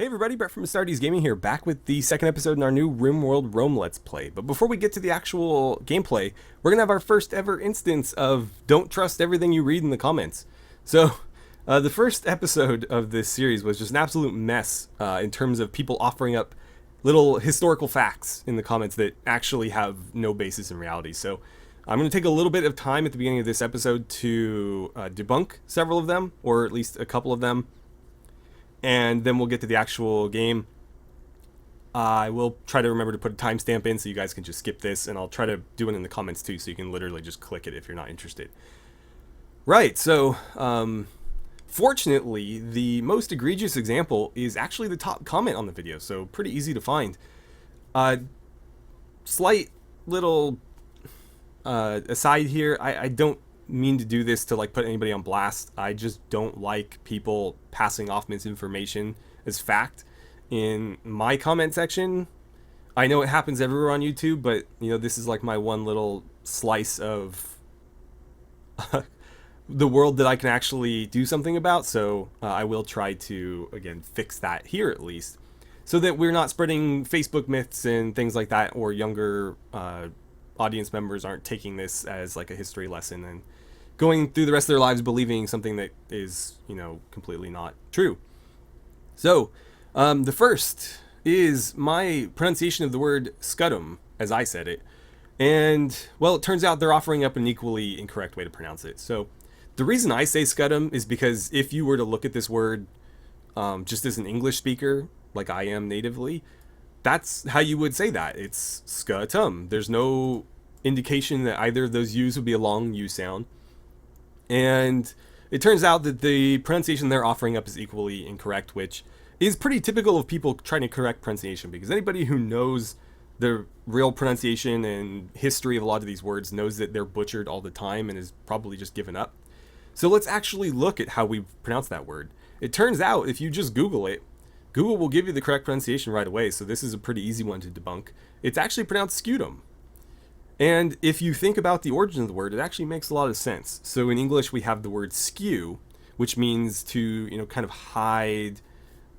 Hey everybody, Brett from AstartesGaming here, back with the second episode in our new RimWorld Rome Let's Play. But before we get to the actual gameplay, we're going to have our first ever instance of don't trust everything you read in the comments. So, the first episode of this series was just an absolute mess in terms of people offering up little historical facts in the comments that actually have no basis in reality. So, I'm going to take a little bit of time at the beginning of this episode to debunk several of them, or at least a couple of them. And then we'll get to the actual game. I will try to remember to put a timestamp in so you guys can just skip this, and I'll try to do it in the comments too, so you can literally just click it if you're not interested. Right, so fortunately, the most egregious example is actually the top comment on the video, so pretty easy to find. Slight little aside here, I don't mean to do this to like put anybody on blast. I just don't like people passing off misinformation as fact in my comment section. I know it happens everywhere on YouTube, but you know, this is like my one little slice of the world that I can actually do something about. So I will try to again fix that here at least, so that we're not spreading Facebook myths and things like that, or younger audience members aren't taking this as like a history lesson and going through the rest of their lives believing something that is, you know, completely not true. So, the first is my pronunciation of the word scudum, as I said it. And, well, it turns out they're offering up an equally incorrect way to pronounce it. So, the reason I say scudum is because if you were to look at this word just as an English speaker, like I am natively, that's how you would say that. It's scutum. There's no indication that either of those U's would be a long U sound. And it turns out that the pronunciation they're offering up is equally incorrect, which is pretty typical of people trying to correct pronunciation, because anybody who knows the real pronunciation and history of a lot of these words knows that they're butchered all the time and is probably just given up. So let's actually look at how we pronounce that word. It turns out if you just Google it, Google will give you the correct pronunciation right away, so this is a pretty easy one to debunk. It's actually pronounced scutum. And if you think about the origin of the word, it actually makes a lot of sense. So in English, we have the word skew, which means to, you know, kind of hide,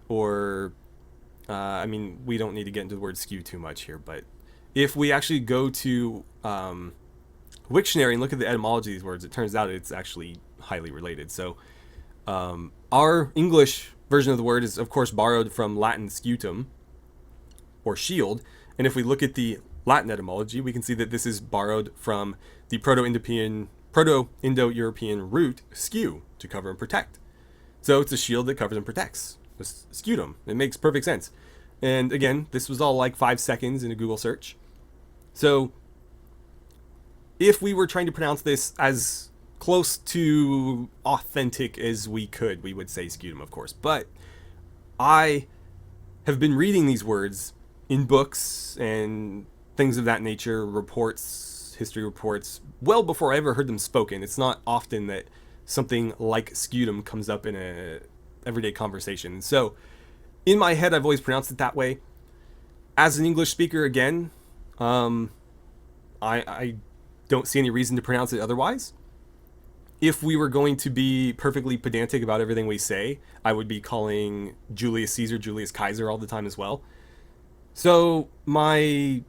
or, I mean, we don't need to get into the word skew too much here, but if we actually go to Wiktionary and look at the etymology of these words, it turns out it's actually highly related. So our English version of the word is, of course, borrowed from Latin scutum, or shield. And if we look at the Latin etymology, we can see that this is borrowed from the Proto-Indo-European root skew, to cover and protect. So it's a shield that covers and protects. Scutum. It makes perfect sense. And again, this was all like 5 seconds in a Google search. So if we were trying to pronounce this as close to authentic as we could, we would say scutum, of course. But I have been reading these words in books and things of that nature, reports, history reports, well before I ever heard them spoken. It's not often that something like scutum comes up in a everyday conversation. So in my head, I've always pronounced it that way. As an English speaker, again, I don't see any reason to pronounce it otherwise. If we were going to be perfectly pedantic about everything we say, I would be calling Julius Caesar Julius Kaiser all the time as well. So my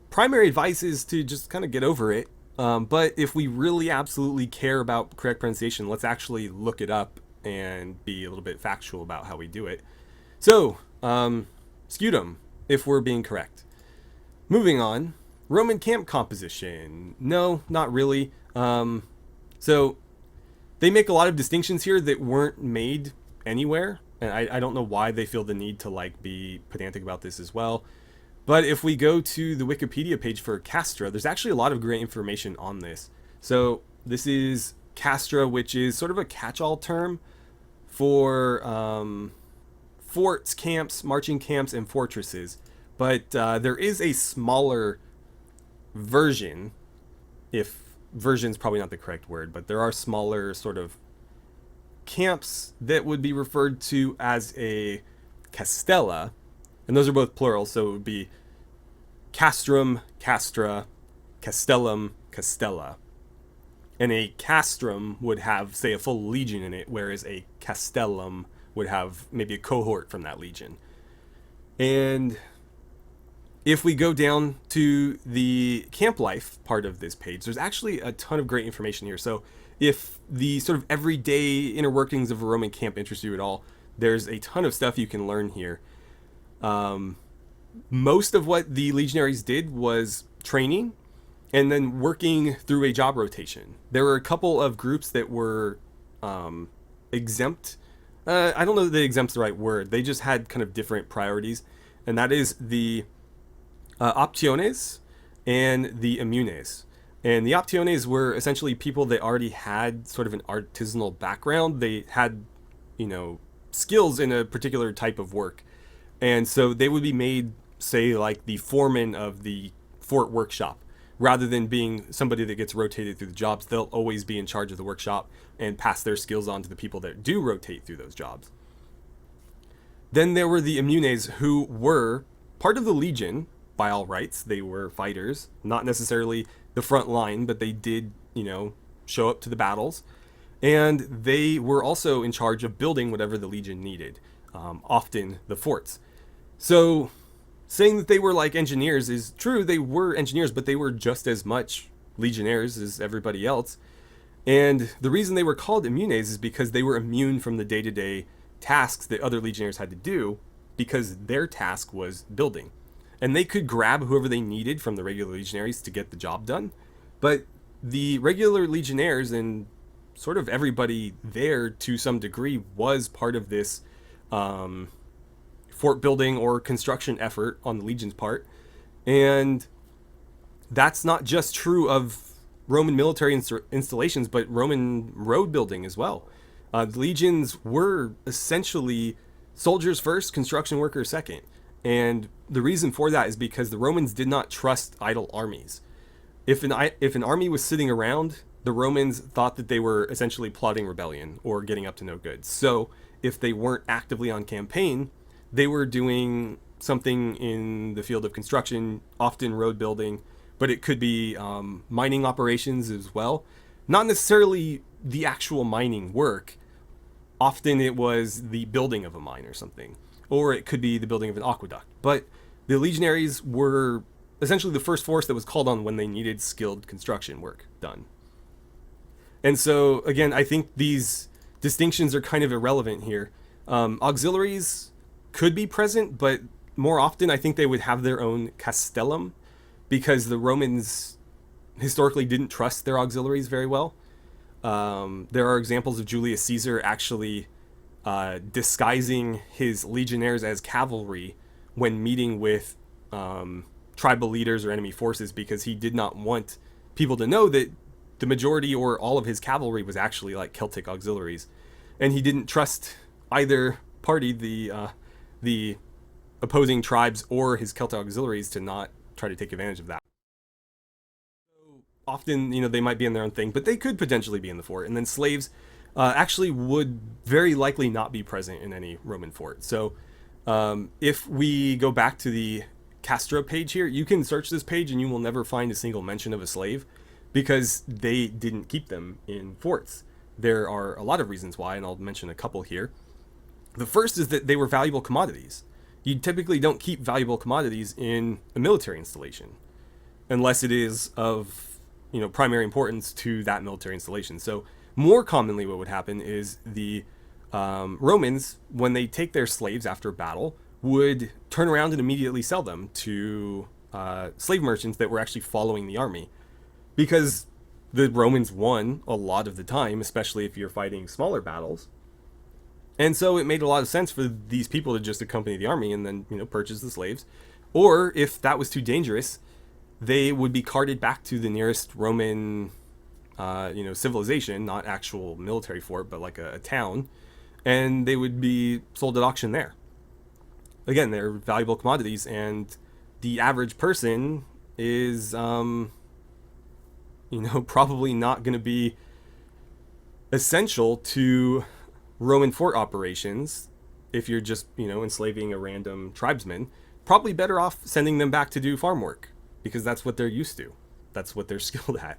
primary advice is to just kind of get over it. But if we really absolutely care about correct pronunciation, let's actually look it up and be a little bit factual about how we do it. So, scutum, if we're being correct. Moving on, Roman camp composition. No, not really. So, they make a lot of distinctions here that weren't made anywhere. And I don't know why they feel the need to like be pedantic about this as well. But if we go to the Wikipedia page for castra, there's actually a lot of great information on this. So this is castra, which is sort of a catch-all term for forts, camps, marching camps, and fortresses. But there is a smaller version, if version's probably not the correct word, but there are smaller sort of camps that would be referred to as a castella. And those are both plural, so it would be castrum, castra, castellum, castella. And a castrum would have, say, a full legion in it, whereas a castellum would have maybe a cohort from that legion. And if we go down to the camp life part of this page, there's actually a ton of great information here. So if the sort of everyday inner workings of a Roman camp interest you at all, there's a ton of stuff you can learn here. Most of what the legionaries did was training and then working through a job rotation. There were a couple of groups that were exempt. I don't know that exempt's the right word. They just had kind of different priorities, and that is the optiones and the immunes. And the optiones were essentially people that already had sort of an artisanal background. They had, skills in a particular type of work. And so they would be made, say, like the foreman of the fort workshop. Rather than being somebody that gets rotated through the jobs, they'll always be in charge of the workshop and pass their skills on to the people that do rotate through those jobs. Then there were the immunes, who were part of the legion by all rights. They were fighters, not necessarily the front line, but they did, show up to the battles. And they were also in charge of building whatever the legion needed, often the forts. So saying that they were like engineers is true. They were engineers, but they were just as much legionnaires as everybody else. And the reason they were called immunes is because they were immune from the day-to-day tasks that other legionnaires had to do, because their task was building. And they could grab whoever they needed from the regular legionaries to get the job done. But the regular legionnaires and sort of everybody there to some degree was part of this fort building or construction effort on the legion's part. And that's not just true of Roman military installations, but Roman road building as well. The legions were essentially soldiers first, construction workers second. And the reason for that is because the Romans did not trust idle armies. If an army was sitting around, the Romans thought that they were essentially plotting rebellion or getting up to no good. So if they weren't actively on campaign, they were doing something in the field of construction, often road building, but it could be mining operations as well. Not necessarily the actual mining work. Often it was the building of a mine or something, or it could be the building of an aqueduct. But the legionaries were essentially the first force that was called on when they needed skilled construction work done. And so, again, I think these distinctions are kind of irrelevant here. Auxiliaries could be present, but more often I think they would have their own castellum, because the Romans historically didn't trust their auxiliaries very well. There are examples of Julius Caesar actually disguising his legionnaires as cavalry when meeting with tribal leaders or enemy forces, because he did not want people to know that the majority or all of his cavalry was actually like Celtic auxiliaries. And he didn't trust either party, the opposing tribes or his Celtic auxiliaries, to not try to take advantage of that. So often, they might be in their own thing, but they could potentially be in the fort. And then slaves actually would very likely not be present in any Roman fort. So if we go back to the Castra page here, you can search this page and you will never find a single mention of a slave, because they didn't keep them in forts. There are a lot of reasons why, and I'll mention a couple here. The first is that they were valuable commodities. You typically don't keep valuable commodities in a military installation unless it is of primary importance to that military installation. So more commonly what would happen is the Romans, when they take their slaves after a battle, would turn around and immediately sell them to slave merchants that were actually following the army, because the Romans won a lot of the time, especially if you're fighting smaller battles. And so it made a lot of sense for these people to just accompany the army and then, purchase the slaves. Or if that was too dangerous, they would be carted back to the nearest Roman, civilization, not actual military fort, but like a town, and they would be sold at auction there. Again, they're valuable commodities, and the average person is, probably not going to be essential to Roman fort operations. If you're just, enslaving a random tribesman, probably better off sending them back to do farm work, because that's what they're used to. That's what they're skilled at.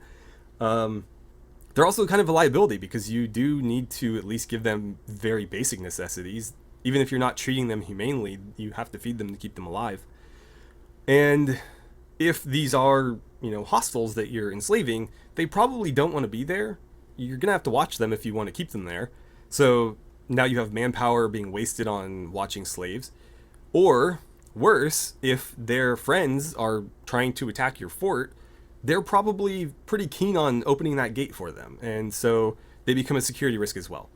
They're also kind of a liability, because you do need to at least give them very basic necessities. Even if you're not treating them humanely, you have to feed them to keep them alive. And if these are, hostels that you're enslaving, they probably don't want to be there. You're going to have to watch them if you want to keep them there. So now you have manpower being wasted on watching slaves. Or worse, if their friends are trying to attack your fort, they're probably pretty keen on opening that gate for them. And so they become a security risk as well.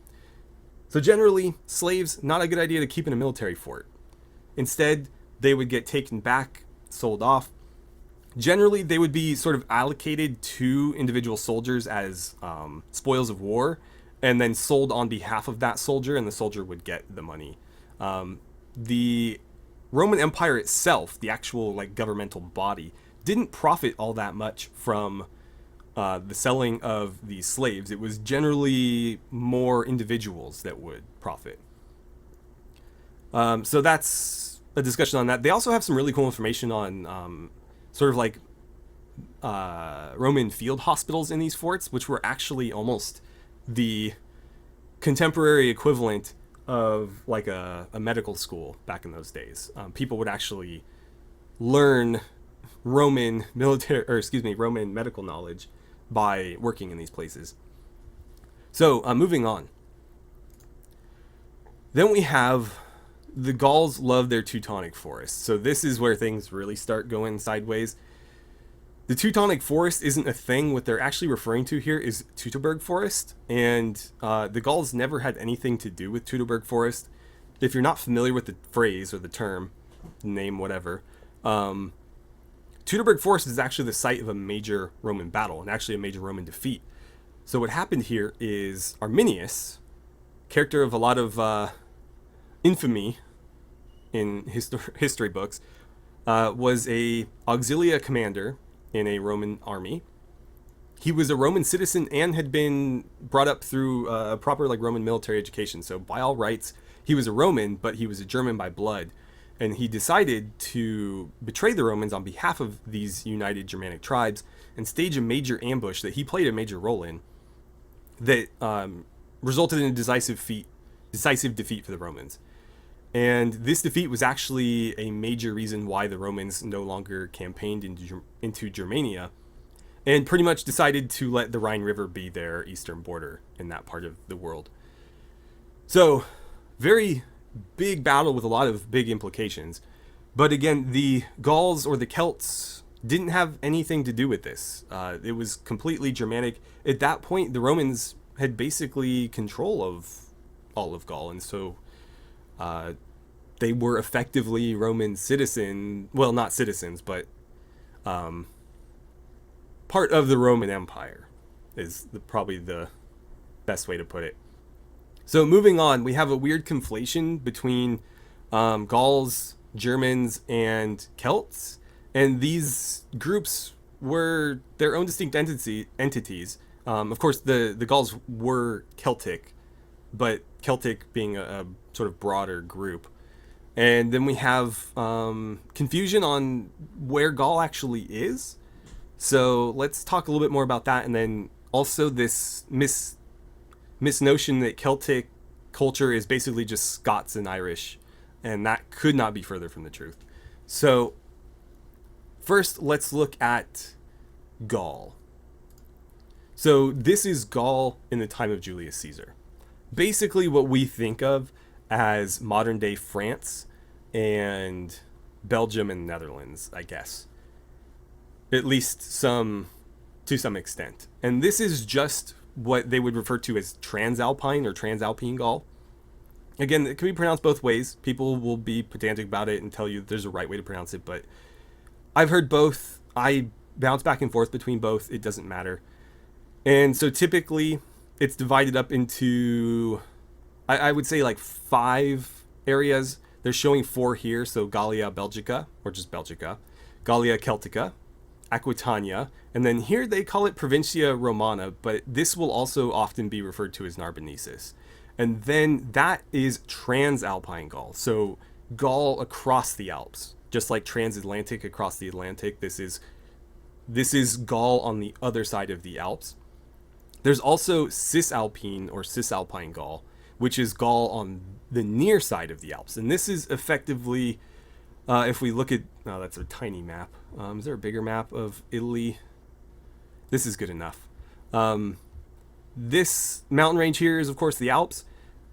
So generally, slaves, not a good idea to keep in a military fort. Instead, they would get taken back, sold off. Generally, they would be sort of allocated to individual soldiers as spoils of war, and then sold on behalf of that soldier, and the soldier would get the money. The Roman Empire itself, the actual governmental body, didn't profit all that much from the selling of these slaves. It was generally more individuals that would profit. So that's a discussion on that. They also have some really cool information on Roman field hospitals in these forts, which were actually almost the contemporary equivalent of a medical school back in those days. People would actually learn Roman medical knowledge by working in these places. So moving on. Then we have the Gauls love their Teutonic forests. So this is where things really start going sideways. The Teutonic forest isn't a thing. What they're actually referring to here is Teutoburg forest. And the Gauls never had anything to do with Teutoburg forest. If you're not familiar with the phrase or the term, name whatever, Teutoburg forest is actually the site of a major Roman battle and actually a major Roman defeat. So what happened here is Arminius, character of a lot of infamy in history books, was a auxilia commander in a Roman army. He was a Roman citizen and had been brought up through a proper Roman military education. So by all rights, he was a Roman, but he was a German by blood. And he decided to betray the Romans on behalf of these united Germanic tribes and stage a major ambush that he played a major role in that resulted in a decisive defeat for the Romans. And this defeat was actually a major reason why the Romans no longer campaigned into Germania and pretty much decided to let the Rhine River be their eastern border in that part of the world. So, very big battle with a lot of big implications. But again, the Gauls or the Celts didn't have anything to do with this. It was completely Germanic. At that point, the Romans had basically control of all of Gaul, and so they were effectively Roman not citizens, but part of the Roman Empire is probably the best way to put it. So moving on, we have a weird conflation between Gauls, Germans, and Celts, and these groups were their own distinct entities. Of course, the Gauls were Celtic, but Celtic being a sort of broader group. And then we have confusion on where Gaul actually is. So let's talk a little bit more about that, and then also this misnotion that Celtic culture is basically just Scots and Irish, and that could not be further from the truth. So first, let's look at Gaul. So this is Gaul in the time of Julius Caesar. Basically what we think of as modern day France and Belgium and Netherlands, I guess. At least to some extent. And this is just what they would refer to as Transalpine or Transalpine Gaul. Again, it can be pronounced both ways. People will be pedantic about it and tell you there's a right way to pronounce it, but I've heard both. I bounce back and forth between both. It doesn't matter. And so typically it's divided up into, I would say 5 areas. They're showing 4 here. So Gallia Belgica, or just Belgica, Gallia Celtica, Aquitania, and then here they call it Provincia Romana, but this will also often be referred to as Narbonensis. And then that is Transalpine Gaul. So Gaul across the Alps, just like transatlantic across the Atlantic. This is Gaul on the other side of the Alps. There's also Cisalpine or Cisalpine Gaul, which is Gaul on the near side of the Alps. And this is effectively, if we look at, oh, that's a tiny map. Is there a bigger map of Italy? This is good enough. This mountain range here is, of course, the Alps.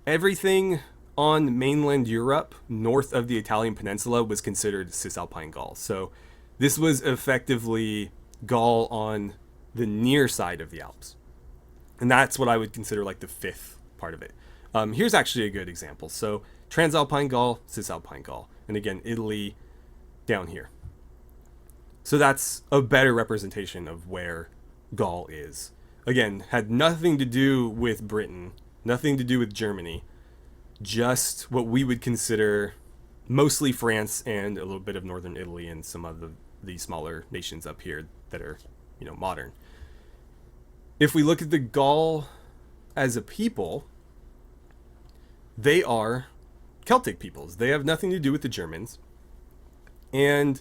Everything on mainland Europe, north of the Italian peninsula, was considered Cisalpine Gaul. So this was effectively Gaul on the near side of the Alps. And that's what I would consider like the fifth part of it. Here's actually a good example. So Transalpine Gaul, Cisalpine Gaul. And again, Italy down here. So that's a better representation of where Gaul is. Again, had nothing to do with Britain, nothing to do with Germany. Just what we would consider mostly France and a little bit of northern Italy and some of the smaller nations up here that are, modern. If we look at the Gaul as a people, they are Celtic peoples. They have nothing to do with the Germans. And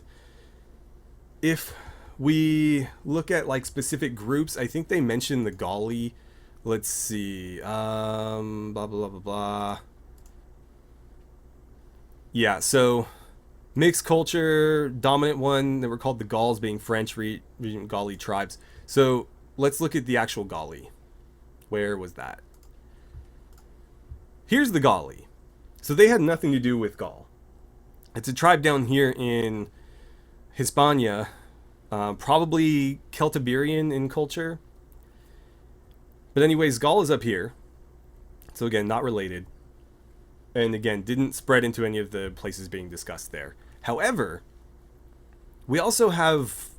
if we look at like specific groups, I think they mentioned the Gauli. Let's see. Blah, blah, blah, blah, blah. Yeah, so mixed culture, dominant one, they were called the Gauls, being French region Gauli tribes. So let's look at the actual Gauli. Where was that? Here's the Gauli. So they had nothing to do with Gaul. It's a tribe down here in Hispania, probably Celtiberian in culture. But anyways, Gaul is up here. So again, not related. And again, didn't spread into any of the places being discussed there. However, we also have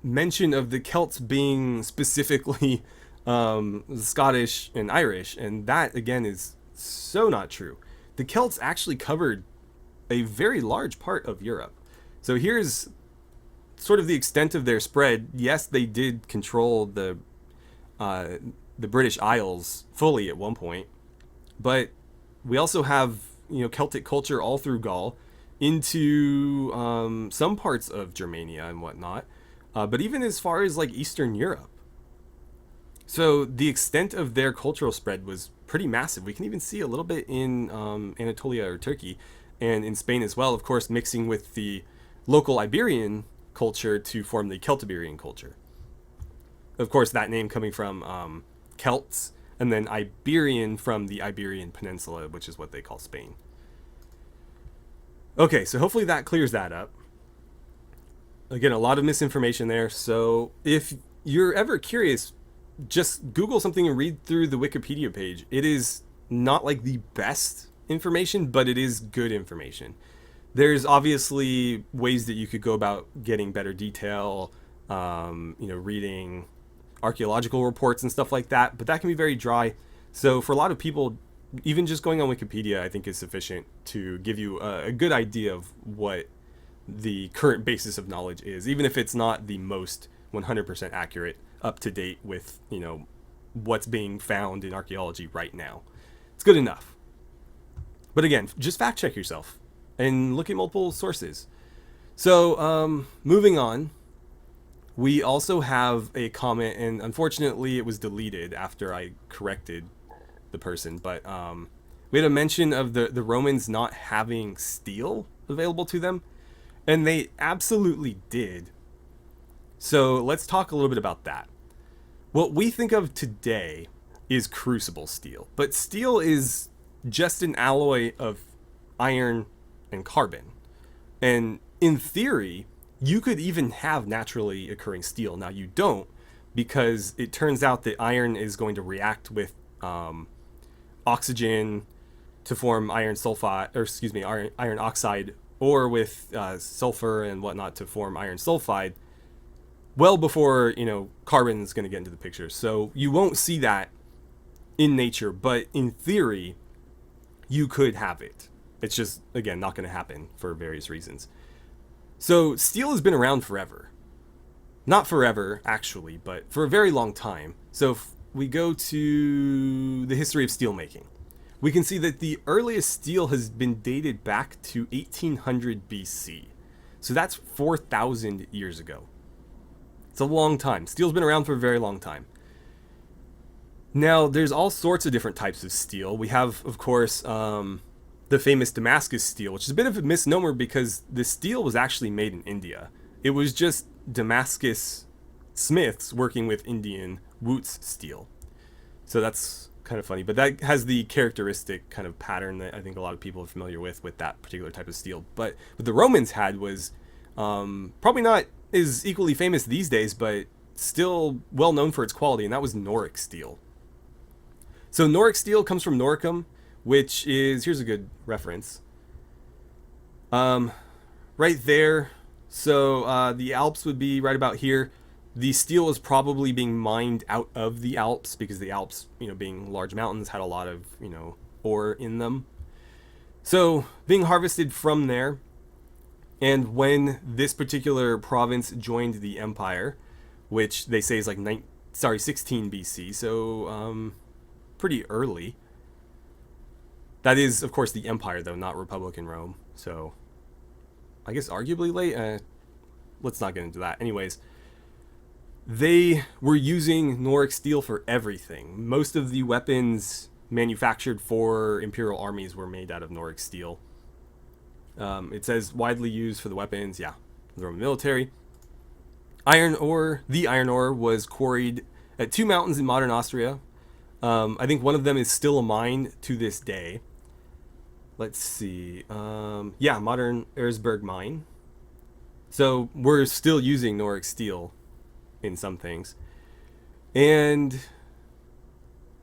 mention of the Celts being specifically Scottish and Irish. And that, again, is so not true. The Celts actually covered a very large part of Europe. So here's sort of the extent of their spread. Yes, they did control the British Isles fully at one point. But we also have, Celtic culture all through Gaul into some parts of Germania and whatnot, but even as far as like Eastern Europe. So the extent of their cultural spread was pretty massive. We can even see a little bit in Anatolia or Turkey and in Spain as well, of course, mixing with the local Iberian culture to form the Celtiberian culture. Of course, that name coming from Celts, and then Iberian from the Iberian Peninsula, which is what they call Spain. Okay, so hopefully that clears that up. Again, a lot of misinformation there. So if you're ever curious, just Google something and read through the Wikipedia page. It is not like the best information, but it is good information. There's obviously ways that you could go about getting better detail, reading archaeological reports and stuff like that, but that can be very dry. So for a lot of people, even just going on Wikipedia, I think is sufficient to give you a good idea of what the current basis of knowledge is, even if it's not the most 100% accurate, up to date with, what's being found in archaeology right now. It's good enough. But again, just fact check yourself and look at multiple sources. So moving on, we also have a comment, and unfortunately it was deleted after I corrected the person, but we had a mention of the Romans not having steel available to them, and they absolutely did. So let's talk a little bit about that. What we think of today is crucible steel, but steel is just an alloy of iron and carbon. And in theory, you could even have naturally occurring steel. Now you don't, because it turns out that iron is going to react with oxygen to form iron oxide, or with sulfur and whatnot to form iron sulfide, well before carbon is going to get into the picture. So you won't see that in nature, but in theory, you could have it. It's just, again, not going to happen for various reasons. So steel has been around forever. Not forever, actually, but for a very long time. So if we go to the history of steel making, we can see that the earliest steel has been dated back to 1800 BC. So that's 4,000 years ago. It's a long time. Steel's been around for a very long time. Now, there's all sorts of different types of steel. We have, of course, the famous Damascus steel, which is a bit of a misnomer because the steel was actually made in India. It was just Damascus smiths working with Indian Wootz steel. So that's kind of funny, but that has the characteristic kind of pattern that I think a lot of people are familiar with that particular type of steel. But what the Romans had was probably not as equally famous these days, but still well known for its quality, and that was Noric steel. So Noric steel comes from Noricum, which is, here's a good reference. Right there. So the Alps would be right about here. The steel was probably being mined out of the Alps because the Alps, being large mountains, had a lot of, ore in them. So being harvested from there. And when this particular province joined the empire, which they say is like 16 BC, so pretty early. That is, of course, the empire, though, not Republican Rome. So I guess arguably late. Let's not get into that. Anyways, they were using Noric steel for everything. Most of the weapons manufactured for imperial armies were made out of Noric steel. It says widely used for the weapons, the Roman military. The iron ore was quarried at 2 mountains in modern Austria. I think one of them is still a mine to this day. Let's see. Modern Erzberg mine. So we're still using Noric steel in some things. And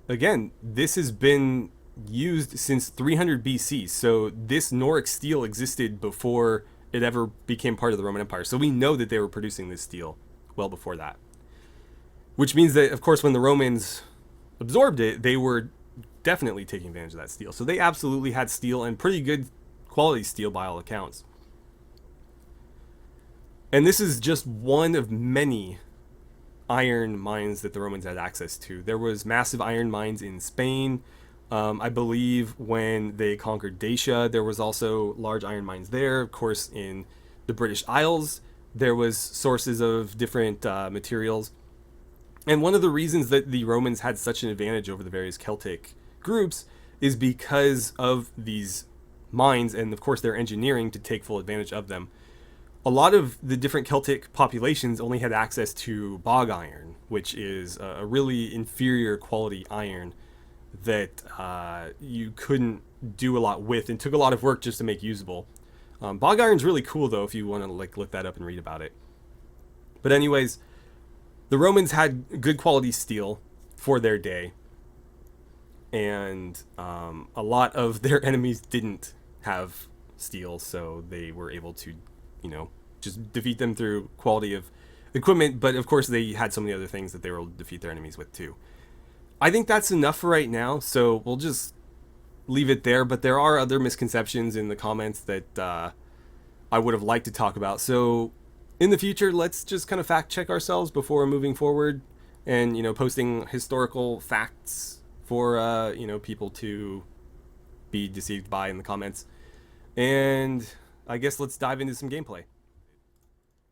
again, this has been used since 300 BC. So this Noric steel existed before it ever became part of the Roman Empire. So we know that they were producing this steel well before that. Which means that, of course, when the Romans absorbed it, they were definitely taking advantage of that steel. So they absolutely had steel, and pretty good quality steel by all accounts. And this is just one of many iron mines that the Romans had access to. There was massive iron mines in Spain. I believe when they conquered Dacia, there was also large iron mines there. Of course, in the British Isles, there was sources of different materials. And one of the reasons that the Romans had such an advantage over the various Celtic groups is because of these mines and, of course, their engineering to take full advantage of them. A lot of the different Celtic populations only had access to bog iron, which is a really inferior quality iron that you couldn't do a lot with and took a lot of work just to make usable. Bog iron's really cool, though, if you want to look that up and read about it. But anyways, the Romans had good quality steel for their day, and a lot of their enemies didn't have steel, so they were able to, just defeat them through quality of equipment. But of course, they had so many other things that they were able to defeat their enemies with too. I think that's enough for right now, so we'll just leave it there. But there are other misconceptions in the comments that I would have liked to talk about. So in the future, let's just kind of fact check ourselves before moving forward, and posting historical facts for people to be deceived by in the comments. And I guess let's dive into some gameplay.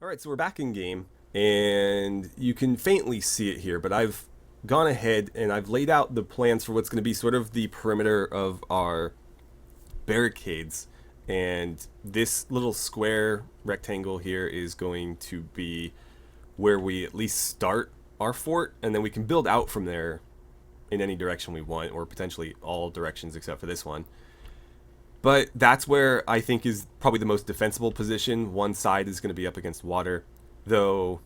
Alright, so we're back in game, and you can faintly see it here, but I've gone ahead and I've laid out the plans for what's going to be sort of the perimeter of our barricades. And this little square rectangle here is going to be where we at least start our fort, and then we can build out from there in any direction we want, or potentially all directions except for this one. But that's where I think is probably the most defensible position. One side is going to be up against water, though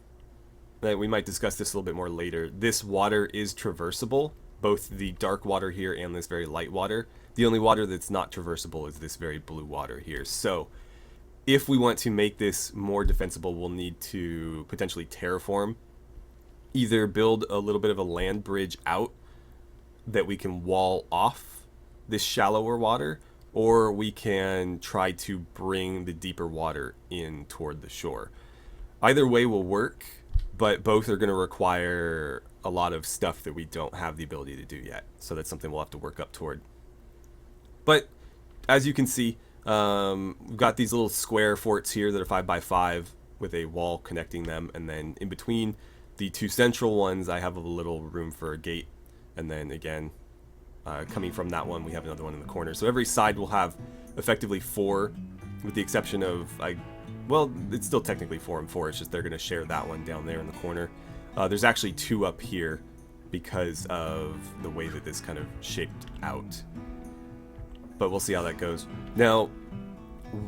we might discuss this a little bit more later. This water is traversable, both the dark water here and this very light water. The only water that's not traversable is this very blue water here. So if we want to make this more defensible, we'll need to potentially terraform, either build a little bit of a land bridge out that we can wall off this shallower water, or we can try to bring the deeper water in toward the shore. Either way will work, but both are going to require a lot of stuff that we don't have the ability to do yet. So that's something we'll have to work up toward. But as you can see, we've got these little square forts here that are 5x5 with a wall connecting them. And then in between the two central ones, I have a little room for a gate and then again, coming from that one, we have another one in the corner. So every side will have effectively 4, with the exception of, well, it's still technically 4 and 4, it's just they're going to share that one down there in the corner. There's actually 2 up here because of the way that this kind of shaped out. But we'll see how that goes. Now,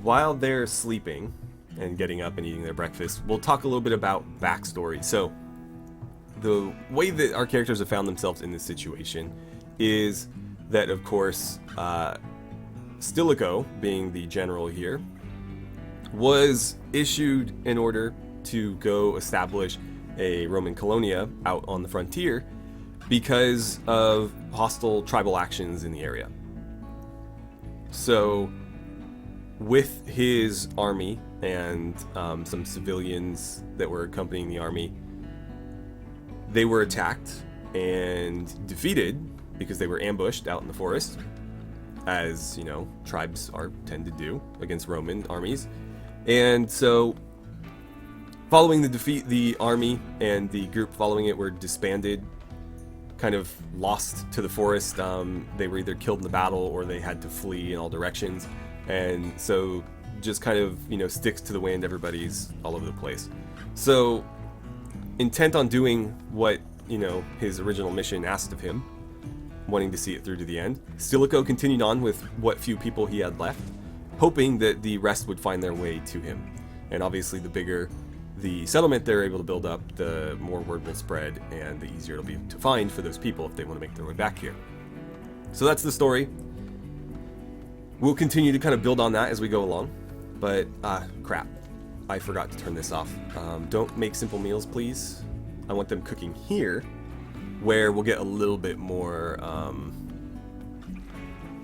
while they're sleeping and getting up and eating their breakfast, we'll talk a little bit about backstory. So, the way that our characters have found themselves in this situation is that, of course, Stilicho, being the general here, was issued an order to go establish a Roman Colonia out on the frontier because of hostile tribal actions in the area. So, with his army and some civilians that were accompanying the army, they were attacked and defeated because they were ambushed out in the forest, as, you know, tribes tend to do against Roman armies. And so, following the defeat, the army and the group following it were disbanded, kind of lost to the forest. They were either killed in the battle or they had to flee in all directions. And so, just kind of, you know, sticks to the wind, everybody's all over the place. So, intent on doing what, you know, his original mission asked of him, wanting to see it through to the end, Stilicho continued on with what few people he had left, hoping that the rest would find their way to him. And obviously, the bigger the settlement they're able to build up, the more word will spread, and the easier it'll be to find for those people if they want to make their way back here. So that's the story. We'll continue to kind of build on that as we go along. But, crap. I forgot to turn this off. Don't make simple meals, please. I want them cooking here, where we'll get a little bit more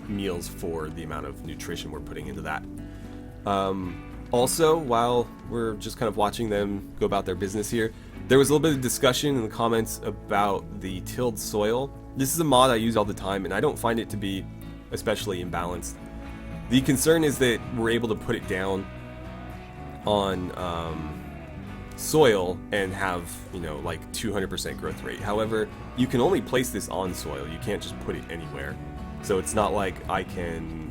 meals for the amount of nutrition we're putting into that. Also, while we're just kind of watching them go about their business here, there was a little bit of discussion in the comments about the tilled soil. This is a mod I use all the time, and I don't find it to be especially imbalanced. The concern is that we're able to put it down on soil and have, you know, like 200% growth rate. However, you can only place this on soil. You can't just put it anywhere. So it's not like I can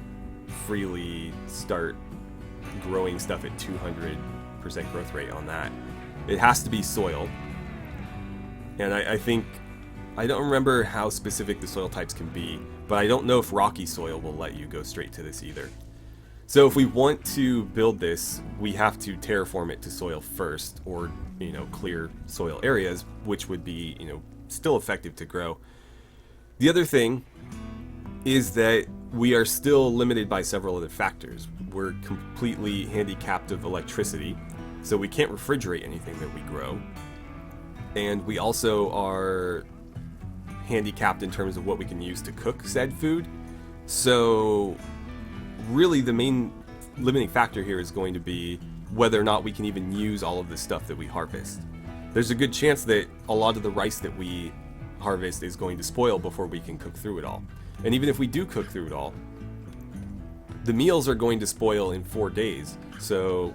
freely start growing stuff at 200% growth rate on that. It has to be soil. And I think, I don't remember how specific the soil types can be, but I don't know if rocky soil will let you go straight to this either. So if we want to build this, we have to terraform it to soil first, or, you know, clear soil areas, which would be, you know, still effective to grow. The other thing is that we are still limited by several other factors. We're completely handicapped of electricity, so we can't refrigerate anything that we grow. And we also are handicapped in terms of what we can use to cook said food. So really the main limiting factor here is going to be whether or not we can even use all of the stuff that we harvest. There's a good chance that a lot of the rice that we harvest is going to spoil before we can cook through it all. And even if we do cook through it all, the meals are going to spoil in 4 days. So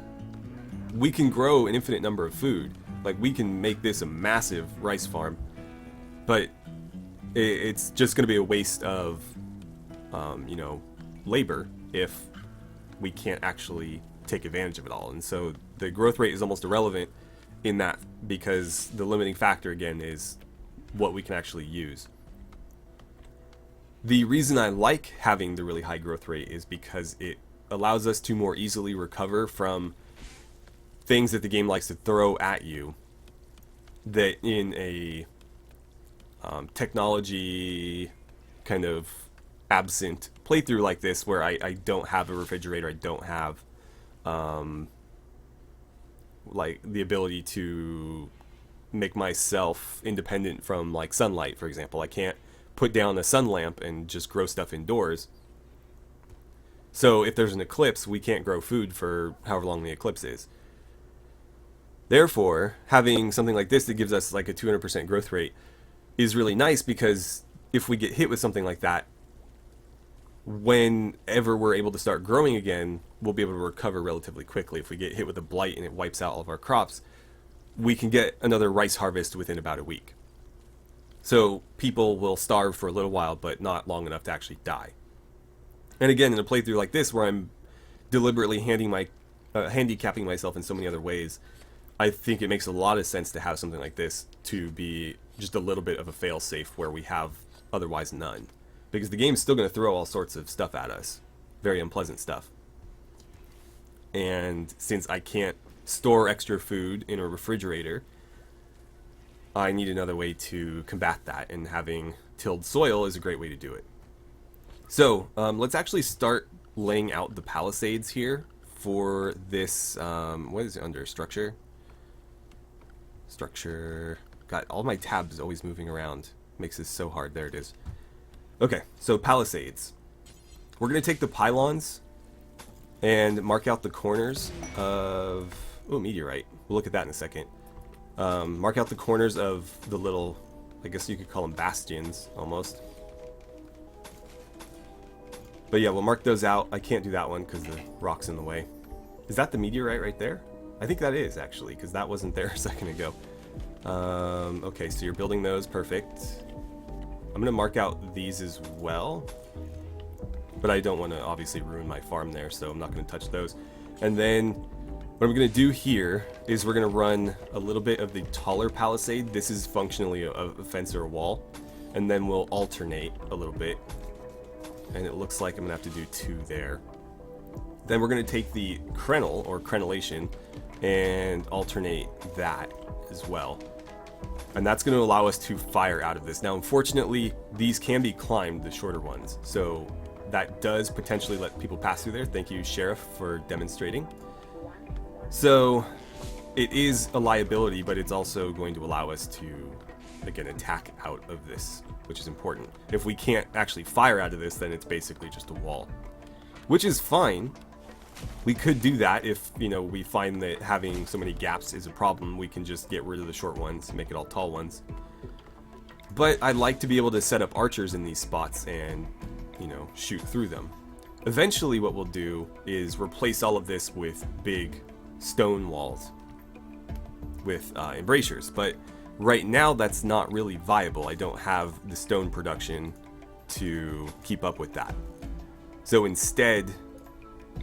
we can grow an infinite number of food. Like, we can make this a massive rice farm, but it's just going to be a waste of, you know, labor if we can't actually take advantage of it all. And so the growth rate is almost irrelevant in that, because the limiting factor again is what we can actually use. The reason I like having the really high growth rate is because it allows us to more easily recover from things that the game likes to throw at you, that in a technology kind of absent playthrough like this, where I don't have a refrigerator, I don't have like the ability to make myself independent from, like, sunlight, for example. I can't put down a sun lamp and just grow stuff indoors. So if there's an eclipse, we can't grow food for however long the eclipse is. Therefore, having something like this that gives us like a 200% growth rate is really nice, because if we get hit with something like that, whenever we're able to start growing again, we'll be able to recover relatively quickly. If we get hit with a blight and it wipes out all of our crops, we can get another rice harvest within about a week. So people will starve for a little while, but not long enough to actually die. And again, in a playthrough like this, where I'm deliberately handicapping myself in so many other ways, I think it makes a lot of sense to have something like this to be just a little bit of a fail-safe where we have otherwise none. Because the game's still going to throw all sorts of stuff at us. Very unpleasant stuff. And since I can't store extra food in a refrigerator, I need another way to combat that, and having tilled soil is a great way to do it. So let's actually start laying out the palisades here for this. What is it under? Structure? Structure. Got all my tabs always moving around. Makes this so hard. There it is. Okay, so palisades. We're going to take the pylons and mark out the corners of... Oh, meteorite. We'll look at that in a second. Mark out the corners of the little, I guess you could call them bastions, almost. But yeah, we'll mark those out. I can't do that one because the rock's in the way. Is that the meteorite right there? I think that is, actually, because that wasn't there a second ago. Okay, so you're building those. Perfect. I'm going to mark out these as well. But I don't want to obviously ruin my farm there, so I'm not going to touch those. And then what I'm going to do here is we're going to run a little bit of the taller palisade. This is functionally a fence or a wall. And then we'll alternate a little bit. And it looks like I'm going to have to do 2 there. Then we're going to take the crenel, or crenellation, and alternate that as well. And that's going to allow us to fire out of this. Now, unfortunately, these can be climbed, the shorter ones. So that does potentially let people pass through there. Thank you, Sheriff, for demonstrating. So it is a liability, but it's also going to allow us to, again, attack out of this, which is important. If we can't actually fire out of this, then it's basically just a wall, which is fine. We could do that if, you know, we find that having so many gaps is a problem. We can just get rid of the short ones, make it all tall ones. But I'd like to be able to set up archers in these spots and, you know, shoot through them. Eventually what we'll do is replace all of this with big stone walls with embrasures, but right now that's not really viable. I don't have the stone production to keep up with that. So instead,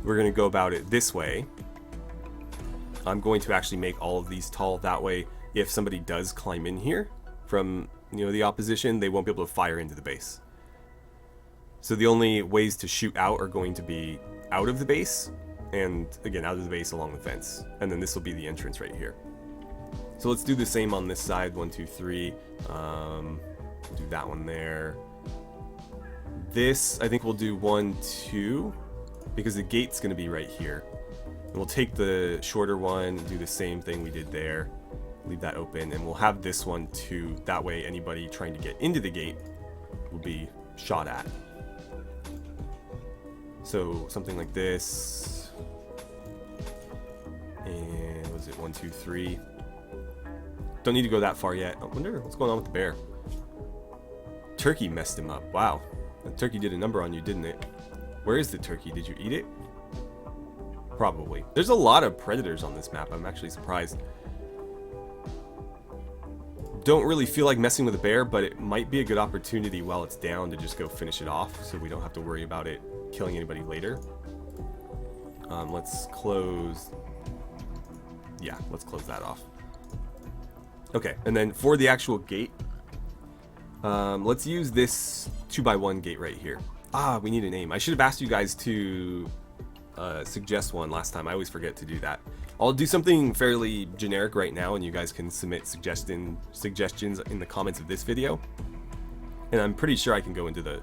we're going to go about it this way. I'm going to actually make all of these tall. That way, if somebody does climb in here from, you know, the opposition, they won't be able to fire into the base. So the only ways to shoot out are going to be out of the base, and again, out of the base along the fence. And then this will be the entrance right here. So let's do the same on this side. 1, 2, 3. Do that one there. This, I think we'll do 1, 2, because the gate's going to be right here. And we'll take the shorter one, do the same thing we did there. Leave that open, and we'll have this one too. That way, anybody trying to get into the gate will be shot at. So something like this. And was it 1, 2, 3? Don't need to go that far yet. I wonder what's going on with the bear. Turkey messed him up. Wow. The turkey did a number on you, didn't it? Where is the turkey? Did you eat it? Probably. There's a lot of predators on this map. I'm actually surprised. Don't really feel like messing with a bear, but it might be a good opportunity while it's down to just go finish it off so we don't have to worry about it killing anybody later. Let's close... Yeah, let's close that off. Okay, and then for the actual gate, let's use this 2x1 gate right here. Ah, we need a name. I should have asked you guys to suggest one last time. I always forget to do that. I'll do something fairly generic right now, and you guys can submit suggestions in the comments of this video. And I'm pretty sure I can go into the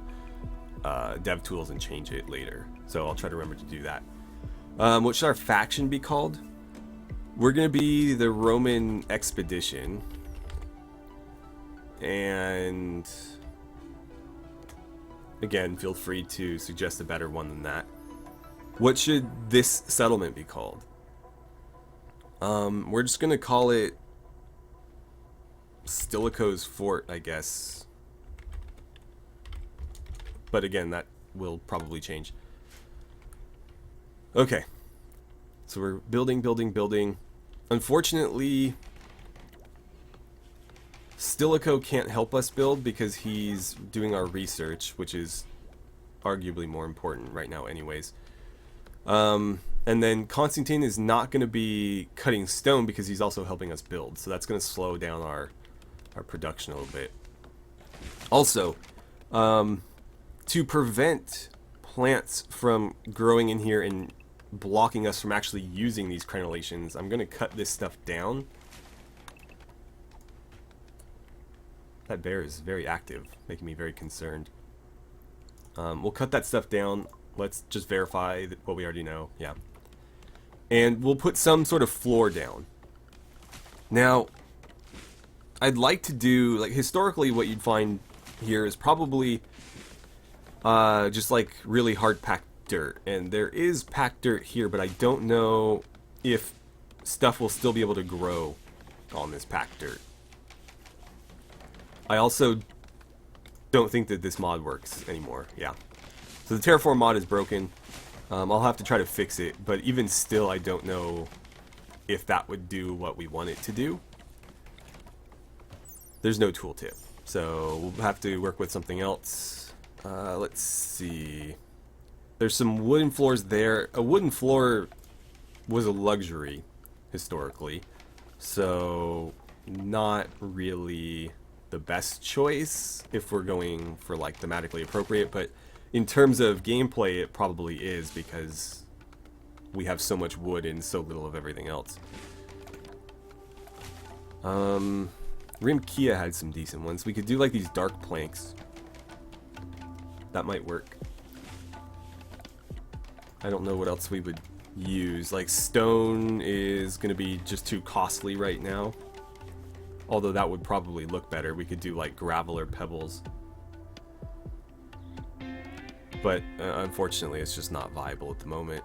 dev tools and change it later. So I'll try to remember to do that. What should our faction be called? We're going to be the Roman Expedition. And again, feel free to suggest a better one than that. What should this settlement be called? We're just going to call it Stilicho's Fort, I guess. But again, that will probably change. Okay. So we're building. Unfortunately, Stilicho can't help us build because he's doing our research, which is arguably more important right now anyways. And then Constantine is not going to be cutting stone because he's also helping us build. So that's going to slow down our production a little bit. Also, to prevent plants from growing in here and blocking us from actually using these crenellations, I'm going to cut this stuff down. That bear is very active, making me very concerned. We'll cut that stuff down. Let's just verify what we already know. Yeah. And we'll put some sort of floor down. Now, I'd like to do, like, historically what you'd find here is probably just like really hard packed dirt. And there is packed dirt here, but I don't know if stuff will still be able to grow on this packed dirt. I also don't think that this mod works anymore. Yeah. So the terraform mod is broken. I'll have to try to fix it, but even still I don't know if that would do what we want it to do. There's no tooltip, so we'll have to work with something else. Let's see. There's some wooden floors there. A wooden floor was a luxury historically, so not really the best choice if we're going for like thematically appropriate, but in terms of gameplay it probably is because we have so much wood and so little of everything else. RimKia had some decent ones. We could do like these dark planks. That might work. I don't know what else we would use. Like stone is going to be just too costly right now. Although that would probably look better. We could do like gravel or pebbles. But unfortunately it's just not viable at the moment.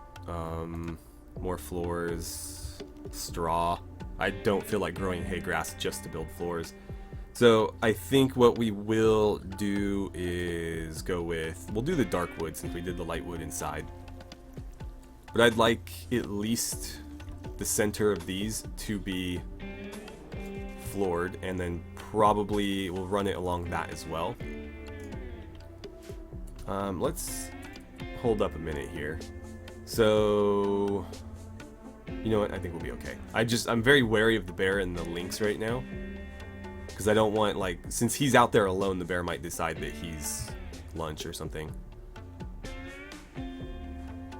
More floors. Straw. I don't feel like growing hay grass just to build floors. So I think what we will do is go with... We'll do the dark wood since we did the light wood inside. But I'd like at least the center of these to be floored, and then probably we'll run it along that as well. Let's hold up a minute here. So, you know what? I think we'll be okay. I'm very wary of the bear and the lynx right now, because I don't want, like, since he's out there alone, the bear might decide that he's lunch or something.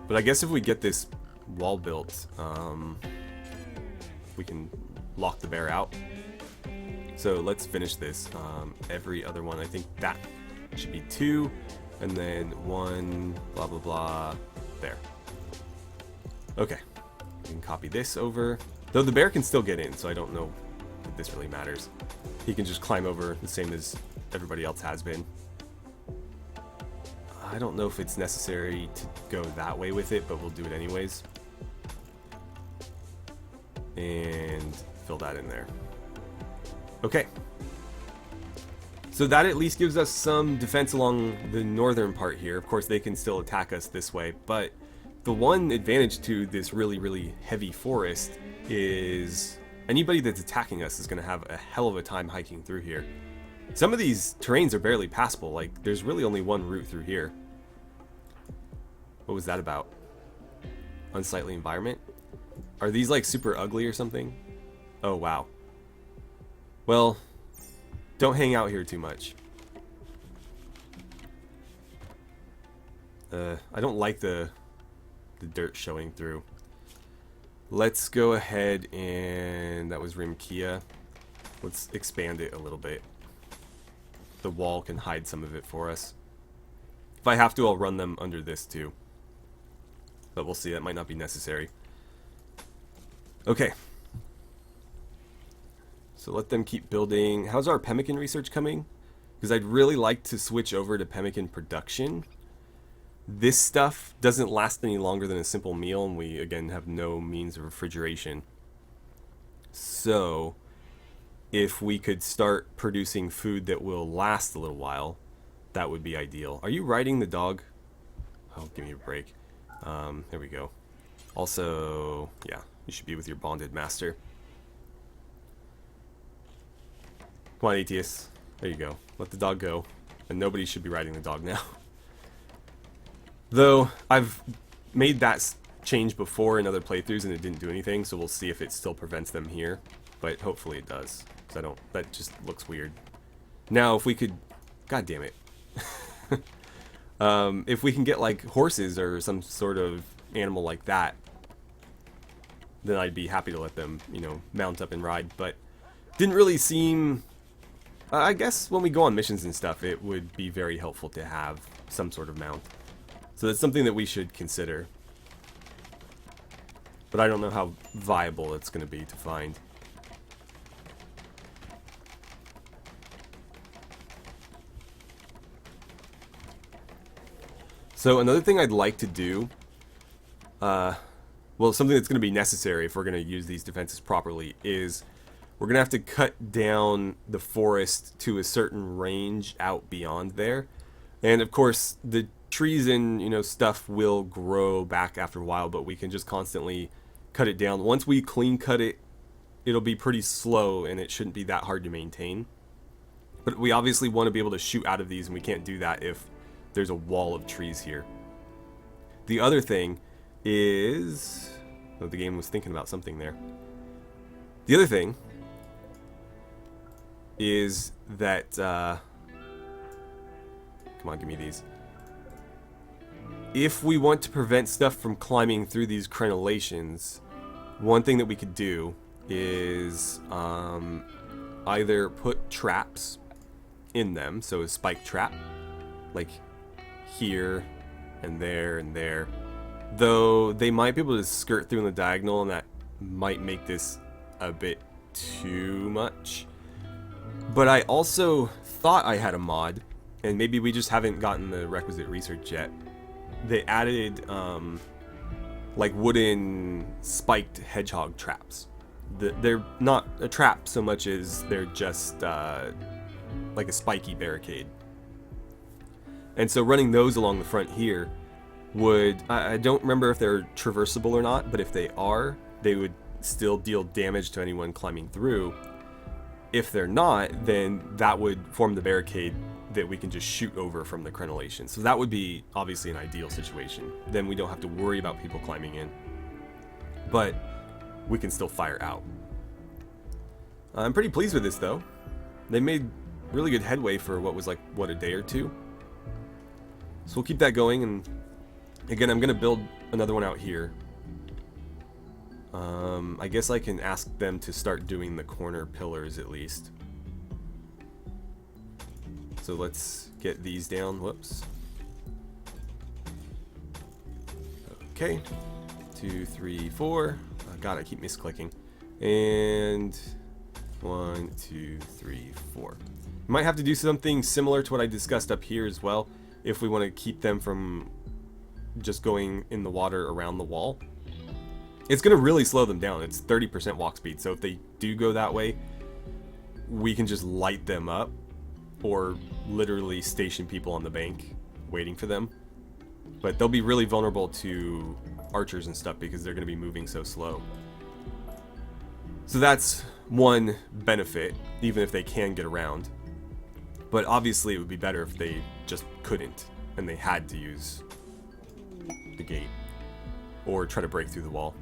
But I guess if we get this wall built, we can lock the bear out. So let's finish this. Every other one, I think that should be 2, and then 1, blah blah blah, there. Okay, we can copy this over. Though the bear can still get in, so I don't know if this really matters. He can just climb over the same as everybody else has been. I don't know if it's necessary to go that way with it, but we'll do it anyways. And fill that in there. Okay. So that at least gives us some defense along the northern part here. Of course, they can still attack us this way, but the one advantage to this really, really heavy forest is anybody that's attacking us is going to have a hell of a time hiking through here. Some of these terrains are barely passable. Like, there's really only one route through here. What was that about? Unsightly environment? Are these like super ugly or something? Oh, wow. Well, don't hang out here too much. I don't like the dirt showing through. Let's go ahead and... That was RimKia. Let's expand it a little bit. The wall can hide some of it for us. If I have to, I'll run them under this too. But we'll see, that might not be necessary. Okay. So let them keep building. How's our pemmican research coming? Because I'd really like to switch over to pemmican production. This stuff doesn't last any longer than a simple meal, and we, again, have no means of refrigeration. So, if we could start producing food that will last a little while, that would be ideal. Are you riding the dog? Oh, give me a break. There we go. Also, yeah, you should be with your bonded master. Come on, ATS. There you go. Let the dog go. And nobody should be riding the dog now. Though, I've made that change before in other playthroughs and it didn't do anything, so we'll see if it still prevents them here. But hopefully it does. Because that just looks weird. Now, if we could... God damn it. If we can get, like, horses or some sort of animal like that, then I'd be happy to let them, you know, mount up and ride. But didn't really seem... I guess when we go on missions and stuff, it would be very helpful to have some sort of mount. So that's something that we should consider. But I don't know how viable it's going to be to find. So another thing I'd like to do, well, something that's going to be necessary if we're going to use these defenses properly is we're going to have to cut down the forest to a certain range out beyond there. And of course, the trees and, you know, stuff will grow back after a while, but we can just constantly cut it down. Once we clean cut it, it'll be pretty slow and it shouldn't be that hard to maintain. But we obviously want to be able to shoot out of these, and we can't do that if there's a wall of trees here. The other thing is... Oh, the game was thinking about something there. The other thing is that... come on, give me these. If we want to prevent stuff from climbing through these crenellations, one thing that we could do is either put traps in them, so a spike trap, like here and there and there. Though they might be able to skirt through in the diagonal, and that might make this a bit too much. But I also thought I had a mod, and maybe we just haven't gotten the requisite research yet. They added like wooden spiked hedgehog traps. They're not a trap so much as they're just like a spiky barricade. And so running those along the front here would... I don't remember if they're traversable or not, but if they are, they would still deal damage to anyone climbing through. If they're not, then that would form the barricade that we can just shoot over from the crenellation. So that would be obviously an ideal situation. Then we don't have to worry about people climbing in. But we can still fire out. I'm pretty pleased with this though. They made really good headway for what was like, what, a day or two? So we'll keep that going, and again, I'm going to build another one out here. I guess I can ask them to start doing the corner pillars at least. So let's get these down. Whoops. Okay. 2, 3, 4. God, I keep misclicking. And 1, 2, 3, 4. Might have to do something similar to what I discussed up here as well, if we want to keep them from just going in the water around the wall. It's going to really slow them down. It's 30% walk speed, so if they do go that way, we can just light them up, or literally station people on the bank waiting for them. But they'll be really vulnerable to archers and stuff because they're going to be moving so slow. So that's one benefit, even if they can get around. But obviously it would be better if they just couldn't and they had to use the gate or try to break through the wall.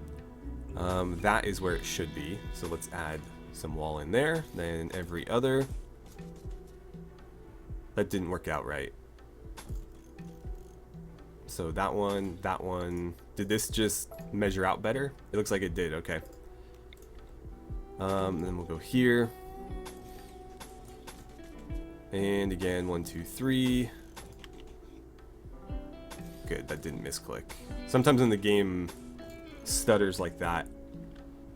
That is where it should be. So let's add some wall in there. Then every other. That didn't work out right. So that one, that one. Did this just measure out better? It looks like it did. Okay. Then we'll go here. And again, 1, 2, 3. Good, that didn't misclick. Sometimes when the game stutters like that,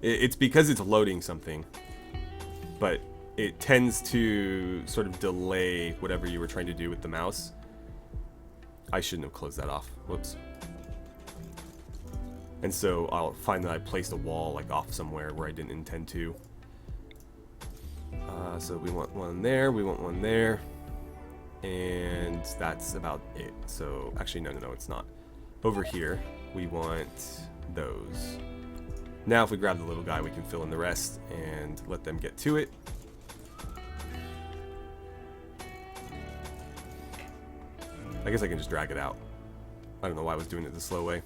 it's because it's loading something. But it tends to sort of delay whatever you were trying to do with the mouse. I shouldn't have closed that off. Whoops. And so I'll find that I placed a wall like off somewhere where I didn't intend to. So we want one there, we want one there, and that's about it. So actually, no, it's not. Over here, we want those. Now if we grab the little guy, we can fill in the rest and let them get to it. I guess I can just drag it out. I don't know why I was doing it the slow way.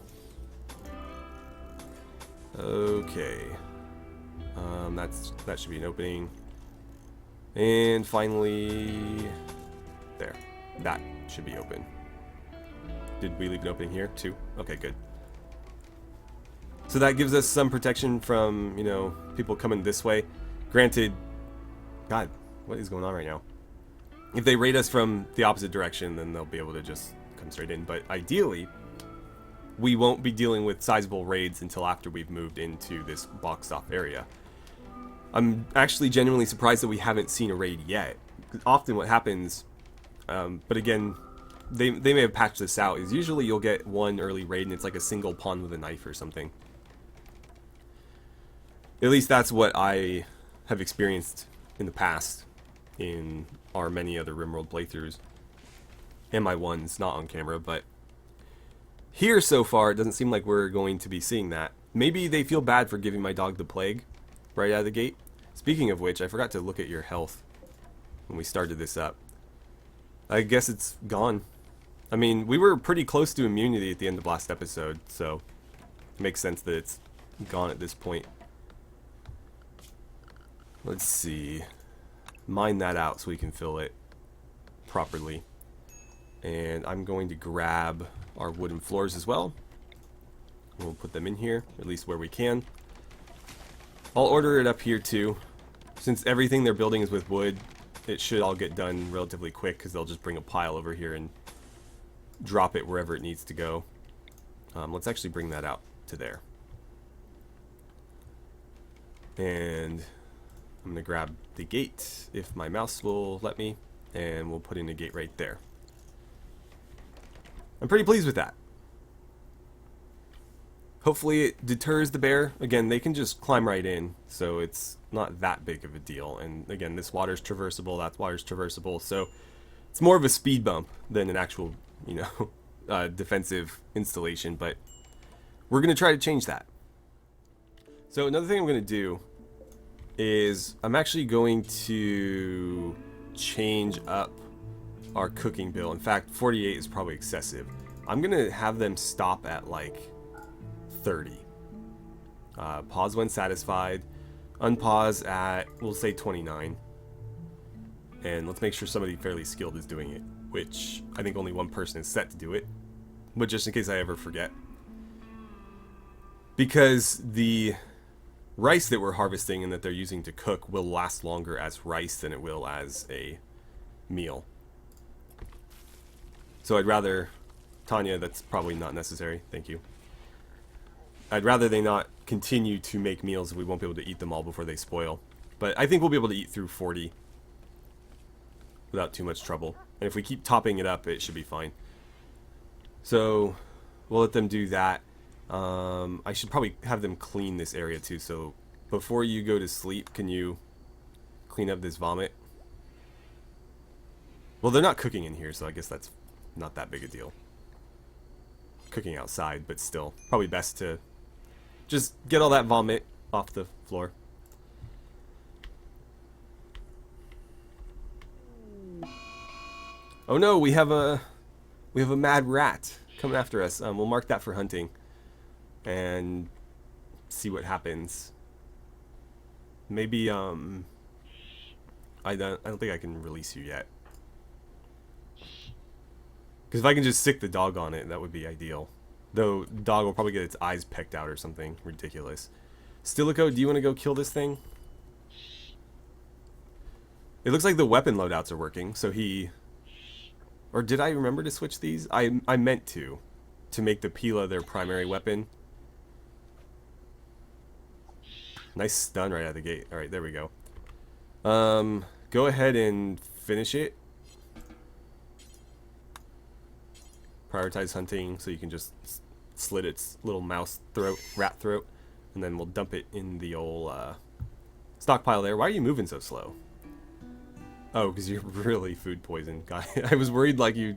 Okay. That should be an opening. And finally, there. That should be open. Did we leave an opening here too? Okay, good. So that gives us some protection from, you know, people coming this way. Granted, God, what is going on right now? If they raid us from the opposite direction, then they'll be able to just come straight in. But ideally, we won't be dealing with sizable raids until after we've moved into this boxed off area. I'm actually genuinely surprised that we haven't seen a raid yet. Often what happens, but again, they may have patched this out, is usually you'll get one early raid and it's like a single pawn with a knife or something. At least that's what I have experienced in the past in our many other RimWorld playthroughs. And my ones not on camera, but here so far it doesn't seem like we're going to be seeing that. Maybe they feel bad for giving my dog the plague right out of the gate. Speaking of which, I forgot to look at your health when we started this up. I guess it's gone. I mean, we were pretty close to immunity at the end of last episode, so it makes sense that it's gone at this point. Let's see. Mine that out so we can fill it properly. And I'm going to grab our wooden floors as well. We'll put them in here, at least where we can. I'll order it up here too. Since everything they're building is with wood, it should all get done relatively quick because they'll just bring a pile over here and drop it wherever it needs to go. Let's actually bring that out to there. And I'm going to grab the gate, if my mouse will let me, and we'll put in a gate right there. I'm pretty pleased with that. Hopefully it deters the bear. Again, they can just climb right in, so it's not that big of a deal. And again, this water's traversable, that water's traversable, so it's more of a speed bump than an actual, you know, defensive installation, but we're going to try to change that. So another thing I'm going to do is I'm actually going to change up our cooking bill. In fact, 48 is probably excessive. I'm going to have them stop at like 30. Pause when satisfied. Unpause at, we'll say 29. And let's make sure somebody fairly skilled is doing it, which I think only one person is set to do it. But just in case I ever forget. Because the rice that we're harvesting and that they're using to cook will last longer as rice than it will as a meal. So I'd rather, Tanya, that's probably not necessary, thank you. I'd rather they not continue to make meals if we won't be able to eat them all before they spoil. But I think we'll be able to eat through 40 without too much trouble. And if we keep topping it up, it should be fine. So we'll let them do that. I should probably have them clean this area too, so before you go to sleep, can you clean up this vomit? Well, they're not cooking in here, so I guess that's not that big a deal. Cooking outside, but still, probably best to just get all that vomit off the floor. Oh no, we have a mad rat coming after us. We'll mark that for hunting and see what happens. Maybe I don't think I can release you yet. Because if I can just stick the dog on it, that would be ideal. Though the dog will probably get its eyes pecked out or something ridiculous. Stilico, do you want to go kill this thing? It looks like the weapon loadouts are working, so he... Or did I remember to switch these? I meant to make the Pila their primary weapon. Nice stun right out of the gate. Alright, there we go. Go ahead and finish it. Prioritize hunting so you can just slit its little mouse throat, rat throat, and then we'll dump it in the old stockpile there. Why are you moving so slow? Oh, because you're really food poisoned. God, I was worried like you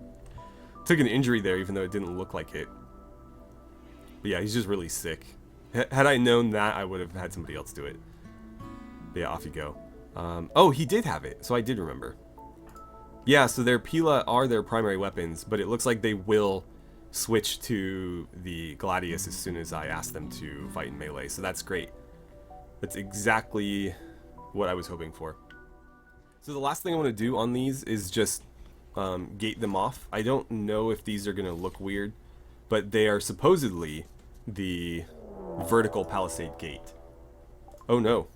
took an injury there even though it didn't look like it. But yeah, he's just really sick. Had I known that, I would have had somebody else do it. But yeah, off you go. Oh, he did have it, so I did remember. Yeah, so their Pila are their primary weapons, but it looks like they will switch to the Gladius as soon as I ask them to fight in melee, so that's great. That's exactly what I was hoping for. So the last thing I want to do on these is just gate them off. I don't know if these are going to look weird, but they are supposedly the vertical Palisade gate. Oh no.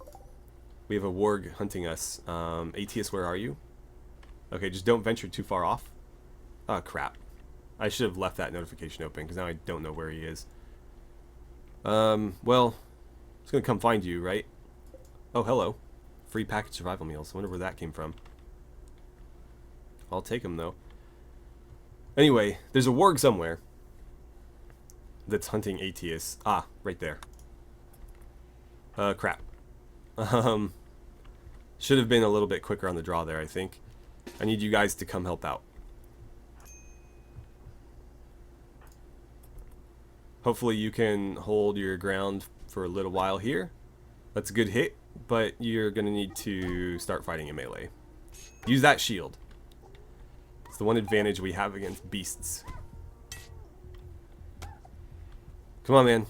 We have a warg hunting us. ATS, where are you? Okay, just don't venture too far off. Oh, crap. I should have left that notification open, because now I don't know where he is. Well, it's going to come find you, right? Oh, hello. Free package survival meals. I wonder where that came from. I'll take them, though. Anyway, there's a warg somewhere that's hunting ATS. Ah, right there. Crap. Should have been a little bit quicker on the draw there, I think. I need you guys to come help out. Hopefully you can hold your ground for a little while here. That's a good hit, but you're going to need to start fighting in melee. Use that shield. It's the one advantage we have against beasts. Come on, man.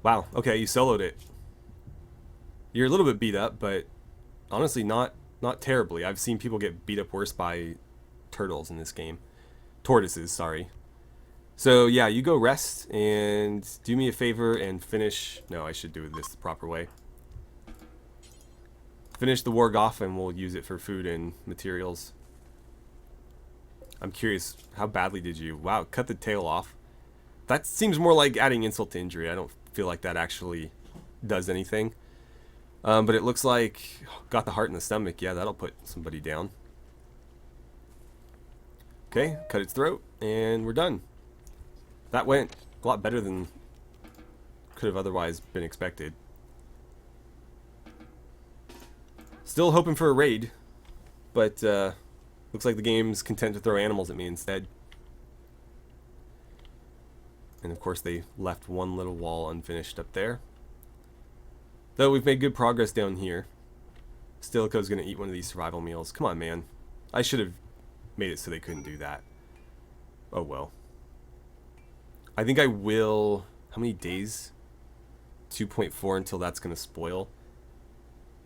Wow, okay, you soloed it. You're a little bit beat up, but honestly not terribly. I've seen people get beat up worse by turtles in this game. Tortoises, sorry. So yeah, you go rest and do me a favor and finish. No, I should do this the proper way. Finish the warg off and we'll use it for food and materials. I'm curious, how badly did you... Wow, cut the tail off. That seems more like adding insult to injury. I don't feel like that actually does anything. But it looks like got the heart in the stomach. Yeah, that'll put somebody down. Okay, cut its throat, and we're done. That went a lot better than could have otherwise been expected. Still hoping for a raid, but looks like the game's content to throw animals at me instead. And of course they left one little wall unfinished up there. Though we've made good progress down here. Stilico's gonna eat one of these survival meals. Come on, man. I should have made it so they couldn't do that. Oh well. I think I will... How many days? 2.4 until that's gonna spoil.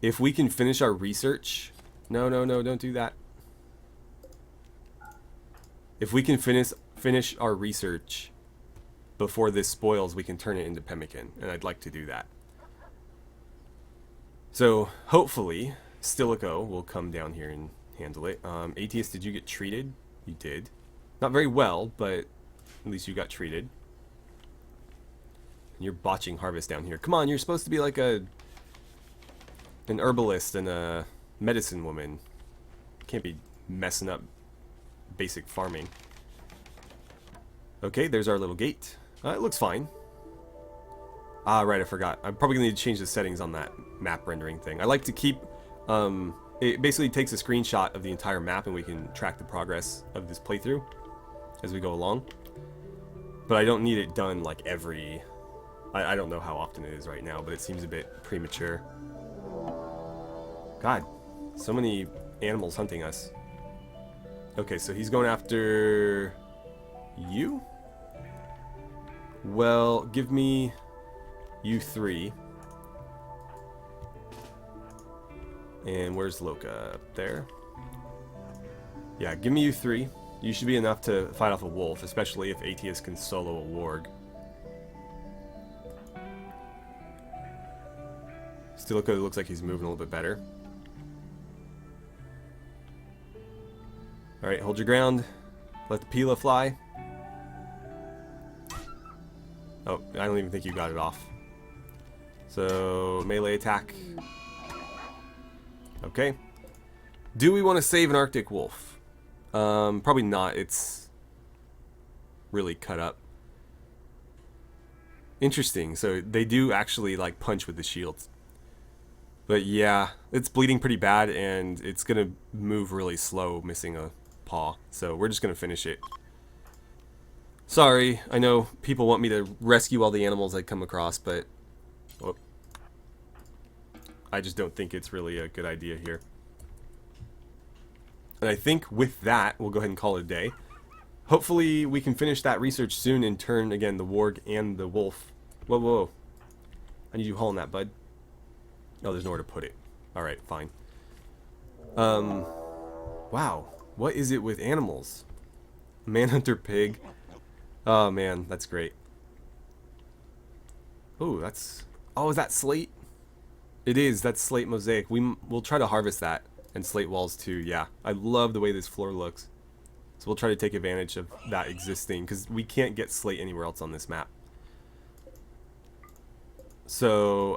If we can finish our research... No, don't do that. If we can finish our research before this spoils, we can turn it into pemmican, and I'd like to do that. So, hopefully, Stilico will come down here and handle it. ATS, did you get treated? You did. Not very well, but at least you got treated. And you're botching harvest down here. Come on, you're supposed to be like an herbalist and a medicine woman. Can't be messing up basic farming. Okay, there's our little gate. It looks fine. Ah, right, I forgot. I'm probably going to need to change the settings on that map rendering thing. I like to keep... it basically takes a screenshot of the entire map and we can track the progress of this playthrough as we go along. But I don't need it done like every... I don't know how often it is right now, but it seems a bit premature. God, so many animals hunting us. Okay, so he's going after... you? Well, give me... you 3. And where's Loka? Up there. Yeah, give me you 3. You should be enough to fight off a wolf, especially if ATS can solo a warg. Stilico looks like he's moving a little bit better. Alright, hold your ground. Let the Pila fly. Oh, I don't even think you got it off. So, melee attack. Okay. Do we want to save an Arctic wolf? Probably not. It's really cut up. Interesting. So they do actually like punch with the shields. But yeah, it's bleeding pretty bad and it's gonna move really slow, missing a paw. So we're just gonna finish it. Sorry, I know people want me to rescue all the animals I come across, but whoop, I just don't think it's really a good idea here. And I think with that, we'll go ahead and call it a day. Hopefully we can finish that research soon and turn, again, the warg and the wolf. Whoa, whoa, whoa. I need you hauling that, bud. Oh, there's nowhere to put it. Alright, fine. Wow. What is it with animals? Manhunter pig. Oh, man, that's great. Oh, that's... Oh, is that slate? It is. That's slate mosaic. We'll try to harvest that. And slate walls, too. Yeah. I love the way this floor looks. So we'll try to take advantage of that existing, because we can't get slate anywhere else on this map. So,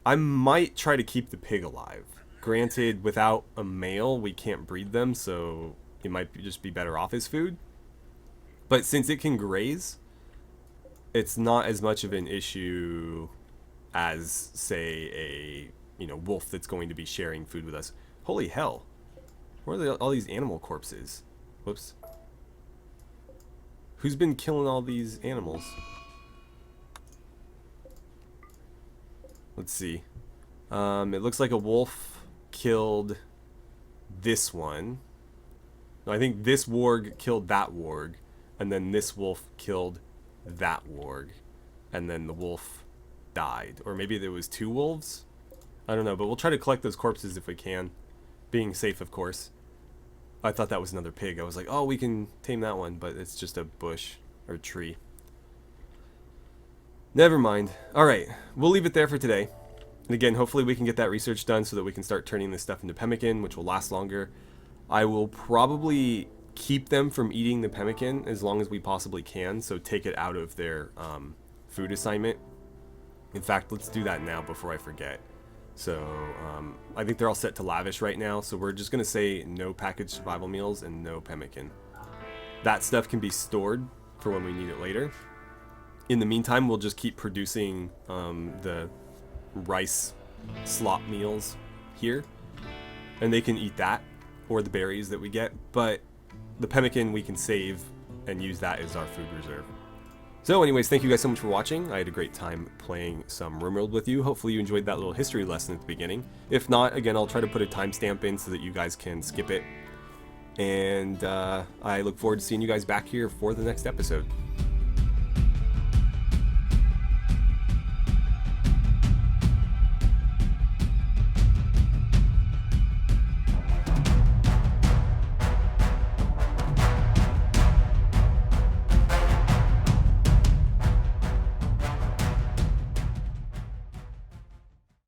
I might try to keep the pig alive. Granted, without a male, we can't breed them, so it might just be better off as food. But since it can graze, it's not as much of an issue as, say, a wolf that's going to be sharing food with us. Holy hell. Where are all these animal corpses? Whoops. Who's been killing all these animals? Let's see. It looks like a wolf killed this one. No, I think this warg killed that warg. And then this wolf killed that warg. And then the wolf died. Or maybe there was 2 wolves? I don't know, but we'll try to collect those corpses if we can. Being safe, of course. I thought that was another pig. I was like, oh, we can tame that one, but it's just a bush or tree. Never mind. Alright, we'll leave it there for today. And again, hopefully we can get that research done so that we can start turning this stuff into pemmican, which will last longer. I will probably keep them from eating the pemmican as long as we possibly can, so take it out of their food assignment. In fact, let's do that now before I forget. So, I think they're all set to lavish right now, so we're just going to say no packaged survival meals and no pemmican. That stuff can be stored for when we need it later. In the meantime, we'll just keep producing the rice slop meals here, and they can eat that, or the berries that we get, but the pemmican we can save and use that as our food reserve. So anyways, thank you guys so much for watching. I had a great time playing some RimWorld with you. Hopefully you enjoyed that little history lesson at the beginning. If not, again, I'll try to put a timestamp in so that you guys can skip it. And I look forward to seeing you guys back here for the next episode.